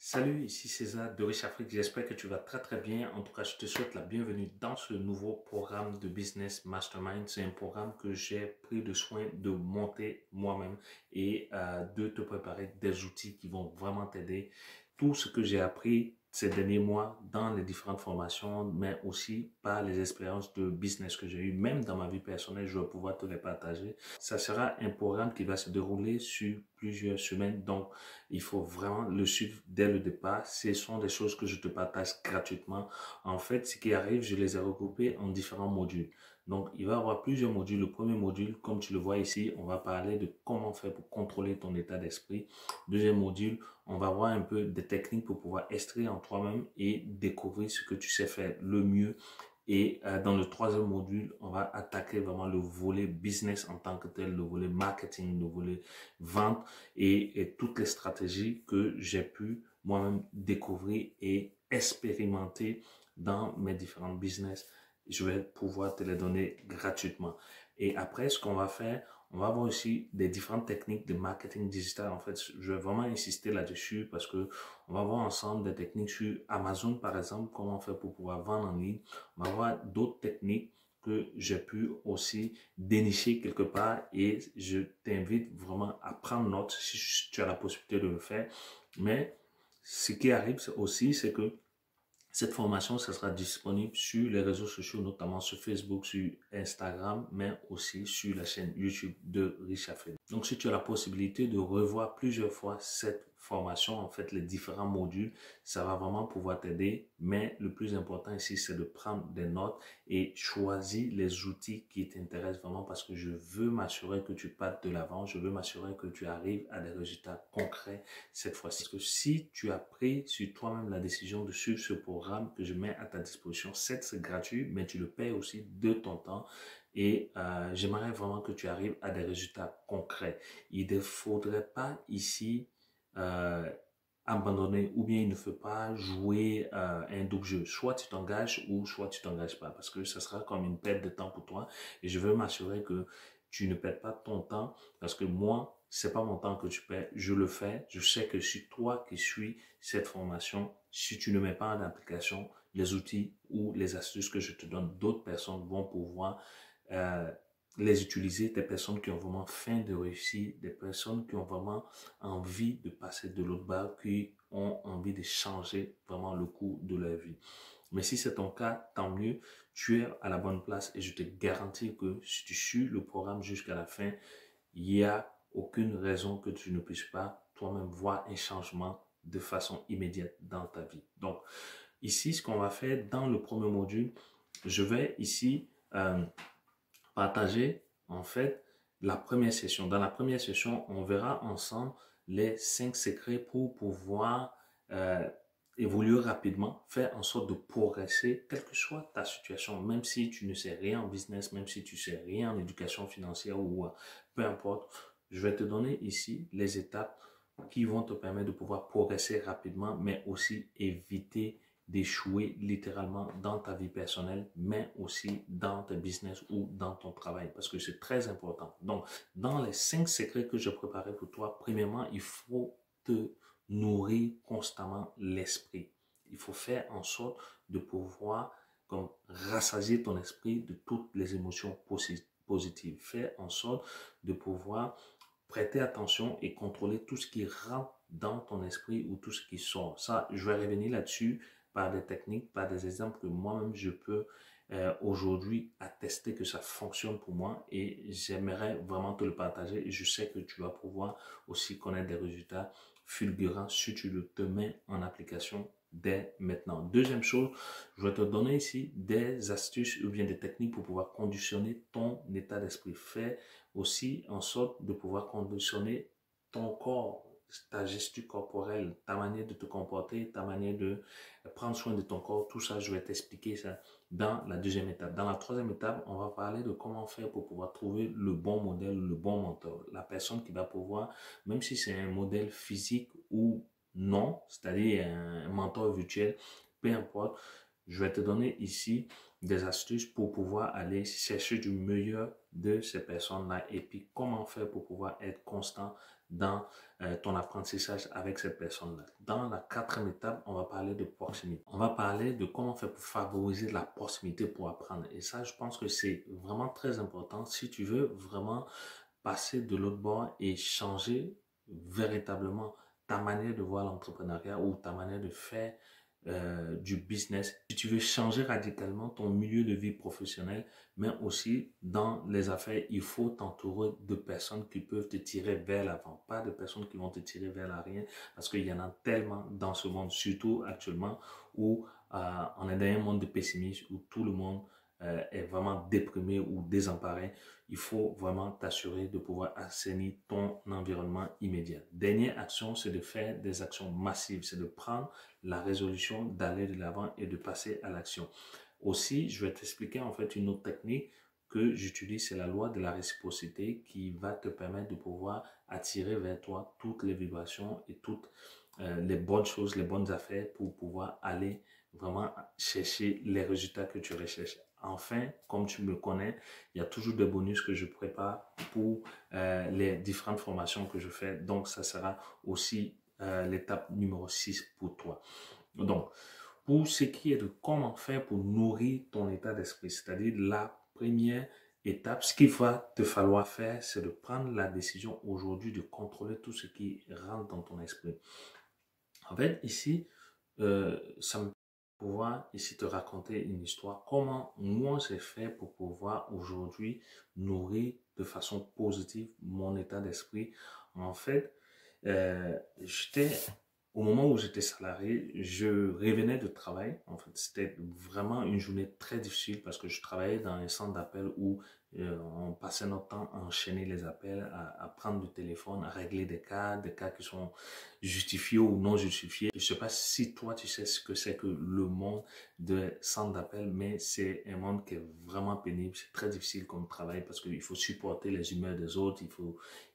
Salut, ici César de Riche Afrique. J'espère que tu vas très bien. En tout cas, je te souhaite la bienvenue dans ce nouveau programme de Business Mastermind. C'est un programme que j'ai pris de soin de monter moi-même et de te préparer des outils qui vont vraiment t'aider. Tout ce que j'ai appris ces derniers mois dans les différentes formations, mais aussi par les expériences de business que j'ai eues, même dans ma vie personnelle, je vais pouvoir te les partager. Ça sera un programme qui va se dérouler sur plusieurs semaines. Donc, il faut vraiment le suivre dès le départ. Ce sont des choses que je te partage gratuitement. En fait, ce qui arrive, je les ai regroupés en différents modules. Donc, il va y avoir plusieurs modules. Le premier module, comme tu le vois ici, on va parler de comment faire pour contrôler ton état d'esprit. Deuxième module, on va voir un peu des techniques pour pouvoir extraire en toi-même et découvrir ce que tu sais faire le mieux. Et dans le troisième module, on va attaquer vraiment le volet business en tant que tel, le volet marketing, le volet vente et toutes les stratégies que j'ai pu moi-même découvrir et expérimenter dans mes différents business. Je vais pouvoir te les donner gratuitement. Et après, ce qu'on va faire, on va voir aussi des différentes techniques de marketing digital. En fait, je vais vraiment insister là-dessus parce que on va voir ensemble des techniques sur Amazon, par exemple, comment faire pour pouvoir vendre en ligne. On va voir d'autres techniques que j'ai pu aussi dénicher quelque part et je t'invite vraiment à prendre note si tu as la possibilité de le faire. Mais ce qui arrive aussi, c'est que cette formation, ça sera disponible sur les réseaux sociaux, notamment sur Facebook, sur Instagram, mais aussi sur la chaîne YouTube de Riche Afrique. Donc, si tu as la possibilité de revoir plusieurs fois cette formation, en fait, les différents modules, ça va vraiment pouvoir t'aider. Mais le plus important ici, c'est de prendre des notes et choisir les outils qui t'intéressent vraiment parce que je veux m'assurer que tu partes de l'avant. Je veux m'assurer que tu arrives à des résultats concrets cette fois-ci. Parce que si tu as pris sur toi-même la décision de suivre ce programme que je mets à ta disposition, certes c'est gratuit, mais tu le payes aussi de ton temps. Et j'aimerais vraiment que tu arrives à des résultats concrets. Il ne faudrait pas ici abandonner ou bien il ne faut pas jouer un double jeu. Soit tu t'engages ou soit tu t'engages pas parce que ça sera comme une perte de temps pour toi. Et je veux m'assurer que tu ne perds pas ton temps parce que moi, c'est pas mon temps que tu perds. Je le fais. Je sais que si toi qui suis cette formation, si tu ne mets pas en application les outils ou les astuces que je te donne, d'autres personnes vont pouvoir euh, les utiliser, des personnes qui ont vraiment faim de réussir, des personnes qui ont vraiment envie de passer de l'autre bas, qui ont envie de changer vraiment le cours de leur vie. Mais si c'est ton cas, tant mieux, tu es à la bonne place et je te garantis que si tu suis le programme jusqu'à la fin, il n'y a aucune raison que tu ne puisses pas toi-même voir un changement de façon immédiate dans ta vie. Donc, ici, ce qu'on va faire dans le premier module, je vais ici partager en fait la première session. Dans la première session, on verra ensemble les 5 secrets pour pouvoir évoluer rapidement, faire en sorte de progresser, quelle que soit ta situation, même si tu ne sais rien en business, même si tu ne sais rien en éducation financière ou peu importe, je vais te donner ici les étapes qui vont te permettre de pouvoir progresser rapidement, mais aussi éviter d'échouer littéralement dans ta vie personnelle, mais aussi dans ton business ou dans ton travail, parce que c'est très important. Donc, dans les 5 secrets que je préparais pour toi, premièrement, il faut te nourrir constamment l'esprit. Il faut faire en sorte de pouvoir comme rassasier ton esprit de toutes les émotions positives. Faire en sorte de pouvoir prêter attention et contrôler tout ce qui rentre dans ton esprit ou tout ce qui sort. Ça, je vais revenir là-dessus par des techniques, par des exemples que moi-même je peux aujourd'hui attester que ça fonctionne pour moi et j'aimerais vraiment te le partager et je sais que tu vas pouvoir aussi connaître des résultats fulgurants si tu le te mets en application dès maintenant. Deuxième chose, je vais te donner ici des astuces ou bien des techniques pour pouvoir conditionner ton état d'esprit. Fais aussi en sorte de pouvoir conditionner ton corps, ta gestion corporelle, ta manière de te comporter, ta manière de prendre soin de ton corps. Tout ça, je vais t'expliquer ça dans la deuxième étape. Dans la troisième étape, on va parler de comment faire pour pouvoir trouver le bon modèle, le bon mentor. La personne qui va pouvoir, même si c'est un modèle physique ou non, c'est-à-dire un mentor virtuel, peu importe, je vais te donner ici des astuces pour pouvoir aller chercher du meilleur de ces personnes-là et puis comment faire pour pouvoir être constant dans ton apprentissage avec cette personne-là. Dans la quatrième étape, on va parler de proximité. On va parler de comment faire pour favoriser la proximité pour apprendre. Et ça, je pense que c'est vraiment très important si tu veux vraiment passer de l'autre bord et changer véritablement ta manière de voir l'entrepreneuriat ou ta manière de faire du business. Si tu veux changer radicalement ton milieu de vie professionnel, mais aussi dans les affaires, il faut t'entourer de personnes qui peuvent te tirer vers l'avant, pas de personnes qui vont te tirer vers l'arrière, parce qu'il y en a tellement dans ce monde, surtout actuellement, où on est dans un monde de pessimisme, où tout le monde est vraiment déprimé ou désemparé. Il faut vraiment t'assurer de pouvoir assainir ton environnement immédiat. Dernière action, c'est de faire des actions massives, c'est de prendre la résolution d'aller de l'avant et de passer à l'action. Aussi, je vais t'expliquer en fait une autre technique que j'utilise, c'est la loi de la réciprocité qui va te permettre de pouvoir attirer vers toi toutes les vibrations et toutes les bonnes choses, les bonnes affaires pour pouvoir aller vraiment chercher les résultats que tu recherches. Enfin, comme tu me connais, il y a toujours des bonus que je prépare pour les différentes formations que je fais. Donc, ça sera aussi l'étape numéro 6 pour toi. Donc, pour ce qui est de comment faire pour nourrir ton état d'esprit, c'est-à-dire la première étape, ce qu'il va te falloir faire, c'est de prendre la décision aujourd'hui de contrôler tout ce qui rentre dans ton esprit. En fait, ici, ça me pouvoir ici te raconter une histoire, comment moi j'ai fait pour pouvoir aujourd'hui nourrir de façon positive mon état d'esprit. En fait, j'étais au moment où j'étais salarié, je revenais de travail. En fait, c'était vraiment une journée très difficile parce que je travaillais dans un centre d'appel où on passait notre temps à enchaîner les appels, à prendre le téléphone, à régler des cas qui sont justifiés ou non justifiés. Je ne sais pas si toi, tu sais ce que c'est que le monde de centre d'appel, mais c'est un monde qui est vraiment pénible. C'est très difficile comme travail parce qu'il faut supporter les humeurs des autres.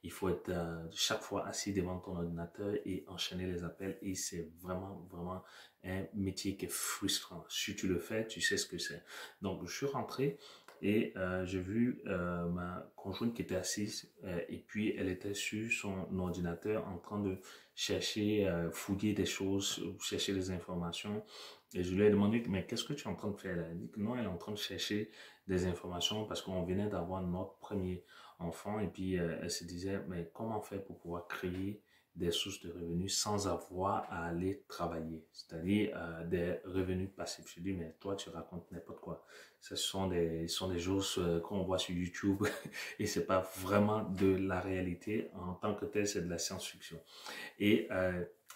Il faut être chaque fois assis devant ton ordinateur et enchaîner les appels. Et c'est vraiment, vraiment un métier qui est frustrant. Si tu le fais, tu sais ce que c'est. Donc, je suis rentré et j'ai vu ma conjointe qui était assise et puis elle était sur son ordinateur en train de chercher, fouiller des choses, chercher des informations. Et je lui ai demandé, mais qu'est-ce que tu es en train de faire là? Elle dit que non, elle est en train de chercher des informations parce qu'on venait d'avoir notre premier enfant et puis elle se disait, mais comment faire pour pouvoir créer des sources de revenus sans avoir à aller travailler, c'est-à-dire des revenus passifs. Je dis, mais toi, tu racontes n'importe quoi. Ce sont des choses qu'on voit sur YouTube et c'est pas vraiment de la réalité. En tant que tel, c'est de la science-fiction. Et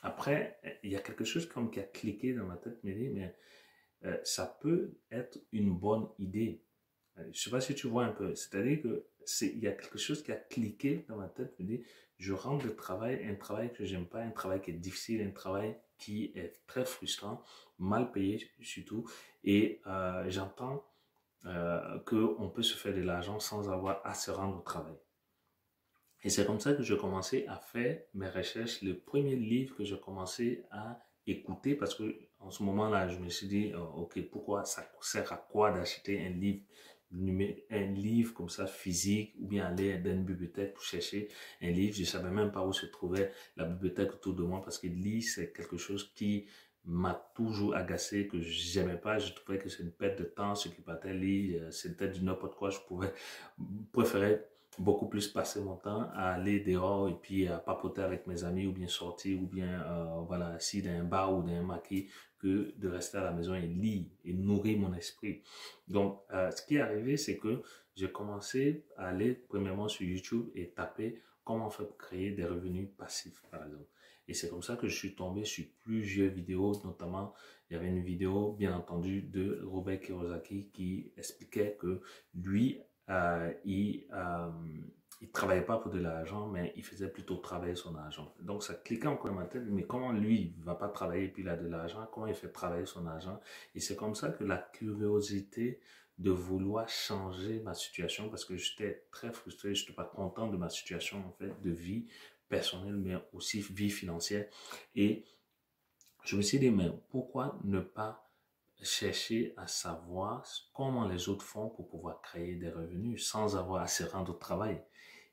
après, il y a quelque chose comme qui a cliqué dans ma tête, me dit, mais ça peut être une bonne idée. Je ne sais pas si tu vois un peu. C'est-à-dire que il y a quelque chose qui a cliqué dans ma tête, me dit, je rentre de travail, un travail que j'aime pas, un travail qui est difficile, un travail qui est très frustrant, mal payé surtout, et j'entends qu'on peut se faire de l'argent sans avoir à se rendre au travail. Et c'est comme ça que je commençais à faire mes recherches. Le premier livre que j'ai commencé à écouter, parce que en ce moment-là, je me suis dit, ok, pourquoi ça sert à quoi d'acheter un livre comme ça physique ou bien aller dans une bibliothèque pour chercher un livre. Je ne savais même pas où se trouvait la bibliothèque autour de moi parce que lire, c'est quelque chose qui m'a toujours agacé, que j'aimais pas. Je trouvais que c'est une perte de temps, ce qui partait lire, c'était du n'importe quoi. Je pouvais préférer beaucoup plus passer mon temps à aller dehors et puis à papoter avec mes amis ou bien sortir ou bien voilà, assis dans un bar ou dans un maquis que de rester à la maison et lire et nourrir mon esprit. Donc, ce qui est arrivé, c'est que j'ai commencé à aller premièrement sur YouTube et taper comment faire pour créer des revenus passifs, par exemple. Et c'est comme ça que je suis tombé sur plusieurs vidéos, notamment il y avait une vidéo, bien entendu, de Robert Kiyosaki qui expliquait que lui, il travaillait pas pour de l'argent, mais il faisait plutôt travailler son argent. Donc ça cliquait encore dans ma tête, mais comment lui, il va pas travailler puis il a de l'argent, comment il fait travailler son argent? Et c'est comme ça que la curiosité de vouloir changer ma situation, parce que j'étais très frustré, je n'étais pas content de ma situation en fait, de vie personnelle, mais aussi vie financière. Et je me suis dit, mais pourquoi ne pas chercher à savoir comment les autres font pour pouvoir créer des revenus sans avoir à se rendre au travail.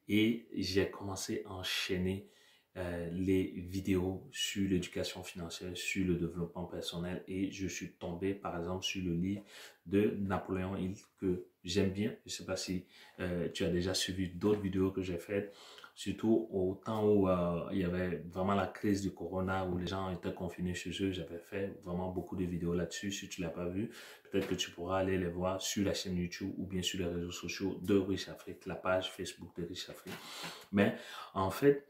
Et j'ai commencé à enchaîner les vidéos sur l'éducation financière, sur le développement personnel et je suis tombé par exemple sur le livre de Napoléon Hill que j'aime bien. Je ne sais pas si tu as déjà suivi d'autres vidéos que j'ai faites, surtout au temps où il y avait vraiment la crise du corona, où les gens étaient confinés chez eux. J'avais fait vraiment beaucoup de vidéos là-dessus. Si tu ne l'as pas vu, peut-être que tu pourras aller les voir sur la chaîne YouTube ou bien sur les réseaux sociaux de Riche Afrique, la page Facebook de Riche Afrique. Mais en fait,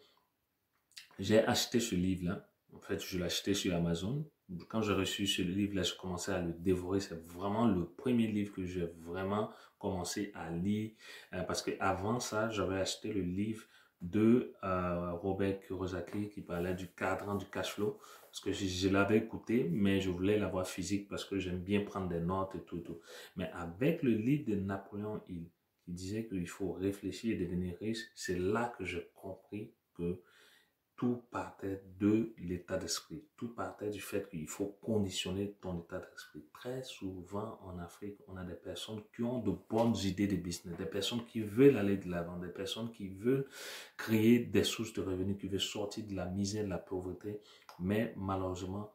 j'ai acheté ce livre-là. En fait, je l'ai acheté sur Amazon. Quand j'ai reçu ce livre-là, j'ai commencé à le dévorer. C'est vraiment le premier livre que j'ai vraiment commencé à lire. Parce que avant ça, j'avais acheté le livre de Robert Kiyosaki qui parlait du cadran du cash flow. Parce que je l'avais écouté, mais je voulais l'avoir physique parce que j'aime bien prendre des notes et tout, tout. Mais avec le livre de Napoléon Hill, qui disait qu'il faut réfléchir et devenir riche, c'est là que j'ai compris que tout partait de l'état d'esprit. Tout partait du fait qu'il faut conditionner ton état d'esprit. Très souvent en Afrique, on a des personnes qui ont de bonnes idées de business, des personnes qui veulent aller de l'avant, des personnes qui veulent créer des sources de revenus, qui veulent sortir de la misère, de la pauvreté. Mais malheureusement,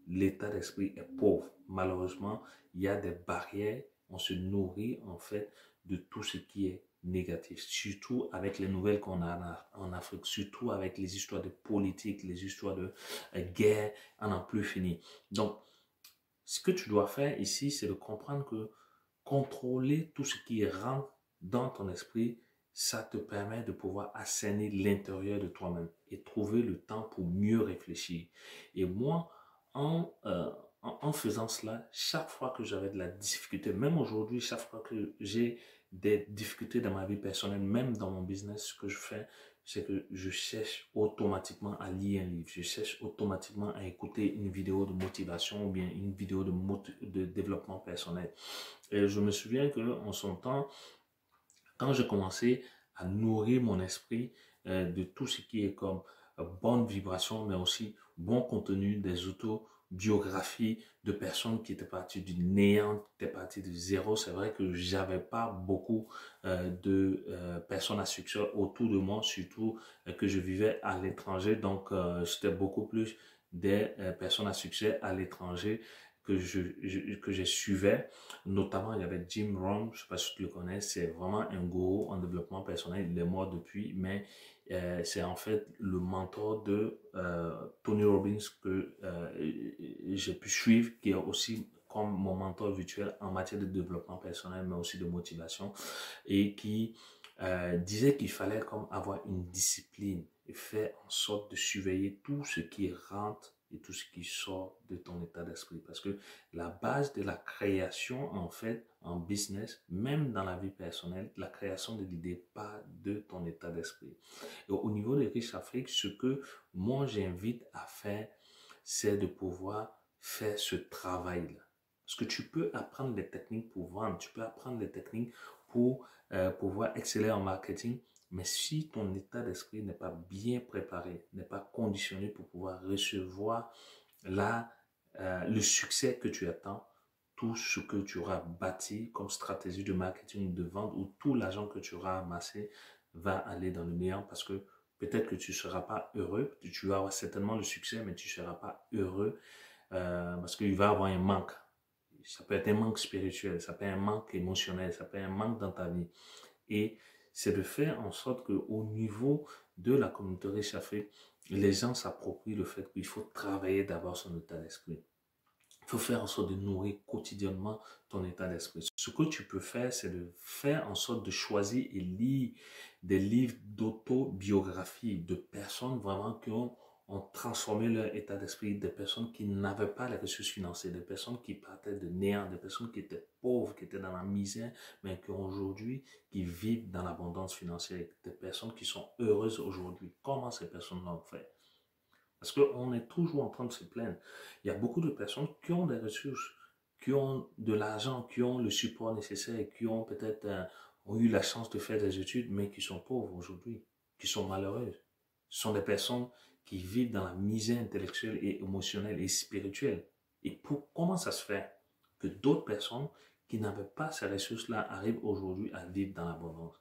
l'état d'esprit est pauvre. Malheureusement, il y a des barrières. On se nourrit en fait de tout ce qui est négatif, surtout avec les nouvelles qu'on a en Afrique, surtout avec les histoires de politique, les histoires de guerre, on n'en plus fini. Donc, ce que tu dois faire ici, c'est de comprendre que contrôler tout ce qui rentre dans ton esprit, ça te permet de pouvoir assainir l'intérieur de toi-même et trouver le temps pour mieux réfléchir. Et moi, en, euh, en faisant cela, chaque fois que j'avais de la difficulté, même aujourd'hui, chaque fois que j'ai des difficultés dans ma vie personnelle, même dans mon business, ce que je fais, c'est que je cherche automatiquement à lire un livre. Je cherche automatiquement à écouter une vidéo de motivation ou bien une vidéo de développement personnel. Et je me souviens qu'en son temps, quand j'ai commencé à nourrir mon esprit de tout ce qui est comme bonne vibration, mais aussi bon contenu, des autobiographies de personnes qui étaient parties du néant, qui étaient parties de zéro. C'est vrai que j'avais pas beaucoup de personnes à succès autour de moi, surtout que je vivais à l'étranger. Donc, j'étais beaucoup plus des personnes à succès à l'étranger que je suivais. Notamment, il y avait Jim Rohn, je ne sais pas si tu le connais, c'est vraiment un gourou en développement personnel. Il est mort depuis, mais c'est en fait le mentor de Tony Robbins que j'ai pu suivre, qui est aussi comme mon mentor virtuel en matière de développement personnel, mais aussi de motivation, et qui disait qu'il fallait comme avoir une discipline et faire en sorte de surveiller tout ce qui rentre et tout ce qui sort de ton état d'esprit. Parce que la base de la création, en fait, en business, même dans la vie personnelle, la création de l'idée part de ton état d'esprit. Et au niveau de Riche Afrique, ce que moi j'invite à faire, c'est de pouvoir faire ce travail-là. Parce que tu peux apprendre des techniques pour vendre, tu peux apprendre des techniques pour pouvoir exceller en marketing, mais si ton état d'esprit n'est pas bien préparé, n'est pas conditionné pour pouvoir recevoir le succès que tu attends, tout ce que tu auras bâti comme stratégie de marketing, de vente ou tout l'argent que tu auras amassé va aller dans le néant parce que peut-être que tu ne seras pas heureux, tu vas avoir certainement le succès, mais tu ne seras pas heureux parce qu'il va y avoir un manque. Ça peut être un manque spirituel, ça peut être un manque émotionnel, ça peut être un manque dans ta vie. Et c'est de faire en sorte qu'au niveau de la communauté Riche Afrique, les gens s'approprient le fait qu'il faut travailler d'abord son état d'esprit. Il faut faire en sorte de nourrir quotidiennement ton état d'esprit. Ce que tu peux faire, c'est de faire en sorte de choisir et lire des livres d'autobiographie de personnes vraiment qui ont transformé leur état d'esprit, des personnes qui n'avaient pas les ressources financières, des personnes qui partaient de néant, des personnes qui étaient pauvres, qui étaient dans la misère, mais qui aujourd'hui, qui vivent dans l'abondance financière, des personnes qui sont heureuses aujourd'hui. Comment ces personnes l'ont fait? Parce qu'on est toujours en train de se plaindre. Il y a beaucoup de personnes qui ont des ressources, qui ont de l'argent, qui ont le support nécessaire, qui ont peut-être ont eu la chance de faire des études, mais qui sont pauvres aujourd'hui, qui sont malheureuses. Ce sont des personnes qui vivent dans la misère intellectuelle et émotionnelle et spirituelle. Et comment ça se fait que d'autres personnes qui n'avaient pas ces ressources-là arrivent aujourd'hui à vivre dans l'abondance?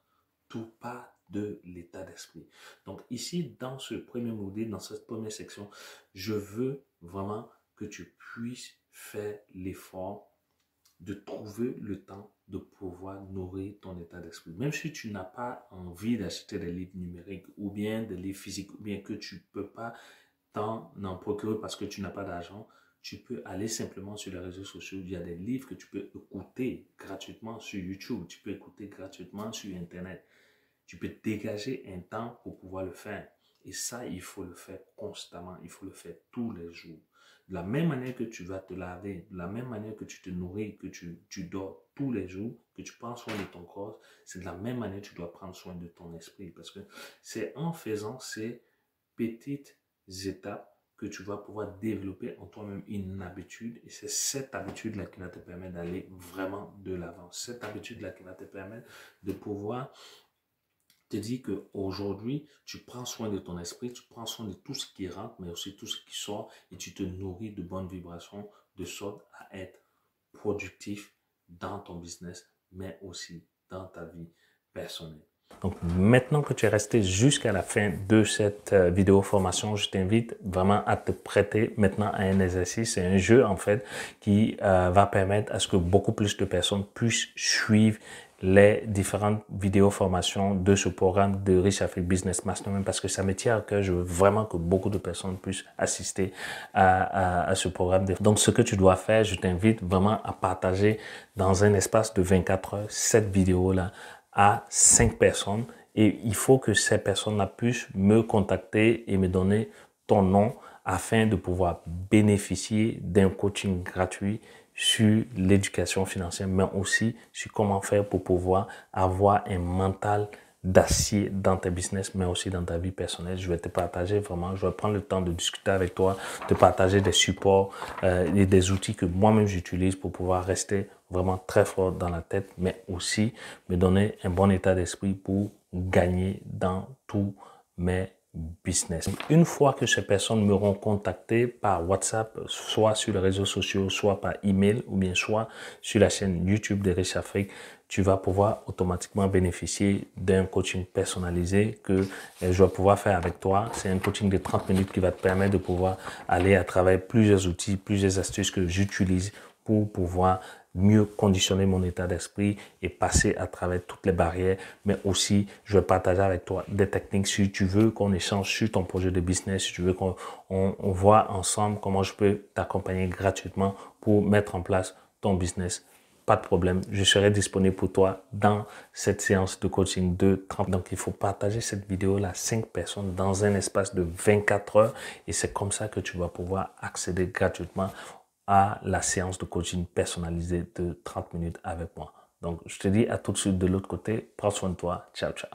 Tout part de l'état d'esprit. Donc ici, dans ce premier module, dans cette première section, je veux vraiment que tu puisses faire l'effort de trouver le temps de pouvoir nourrir ton état d'esprit. Même si tu n'as pas envie d'acheter des livres numériques ou bien des livres physiques ou bien que tu ne peux pas t'en procurer parce que tu n'as pas d'argent, tu peux aller simplement sur les réseaux sociaux. Il y a des livres que tu peux écouter gratuitement sur YouTube. Tu peux écouter gratuitement sur Internet. Tu peux dégager un temps pour pouvoir le faire. Et ça, il faut le faire constamment. Il faut le faire tous les jours. De la même manière que tu vas te laver, de la même manière que tu te nourris, que tu dors tous les jours, que tu prends soin de ton corps, c'est de la même manière que tu dois prendre soin de ton esprit. Parce que c'est en faisant ces petites étapes que tu vas pouvoir développer en toi-même une habitude. Et c'est cette habitude-là qui va te permettre d'aller vraiment de l'avant. Cette habitude-là qui va te permettre de pouvoir te dire qu'aujourd'hui, tu prends soin de ton esprit, tu prends soin de tout ce qui rentre, mais aussi tout ce qui sort, et tu te nourris de bonnes vibrations, de sorte à être productif dans ton business, mais aussi dans ta vie personnelle. Donc maintenant que tu es resté jusqu'à la fin de cette vidéo formation, je t'invite vraiment à te prêter maintenant à un exercice. C'est un jeu en fait qui va permettre à ce que beaucoup plus de personnes puissent suivre les différentes vidéos formations de ce programme de Rich Afrique Business Mastermind parce que ça me tient à cœur. Je veux vraiment que beaucoup de personnes puissent assister à ce programme. Donc, ce que tu dois faire, je t'invite vraiment à partager dans un espace de 24 heures cette vidéo-là à 5 personnes et il faut que ces personnes-là puissent me contacter et me donner ton nom afin de pouvoir bénéficier d'un coaching gratuit sur l'éducation financière, mais aussi sur comment faire pour pouvoir avoir un mental d'acier dans tes business, mais aussi dans ta vie personnelle. Je vais te partager vraiment, je vais prendre le temps de discuter avec toi, de partager des supports et des outils que moi-même j'utilise pour pouvoir rester vraiment très fort dans la tête, mais aussi me donner un bon état d'esprit pour gagner dans tous mes business. Une fois que ces personnes m'auront contacté par WhatsApp, soit sur les réseaux sociaux, soit par email ou bien soit sur la chaîne YouTube de Rich Afrique, tu vas pouvoir automatiquement bénéficier d'un coaching personnalisé que je vais pouvoir faire avec toi. C'est un coaching de 30 minutes qui va te permettre de pouvoir aller à travers plusieurs outils, plusieurs astuces que j'utilise pour pouvoir mieux conditionner mon état d'esprit et passer à travers toutes les barrières, mais aussi je vais partager avec toi des techniques si tu veux qu'on échange sur ton projet de business, si tu veux qu'on voit ensemble comment je peux t'accompagner gratuitement pour mettre en place ton business. Pas de problème, je serai disponible pour toi dans cette séance de coaching de 30. Donc, il faut partager cette vidéo-là à 5 personnes dans un espace de 24 heures et c'est comme ça que tu vas pouvoir accéder gratuitement à la séance de coaching personnalisée de 30 minutes avec moi. Donc, je te dis à tout de suite de l'autre côté. Prends soin de toi. Ciao, ciao.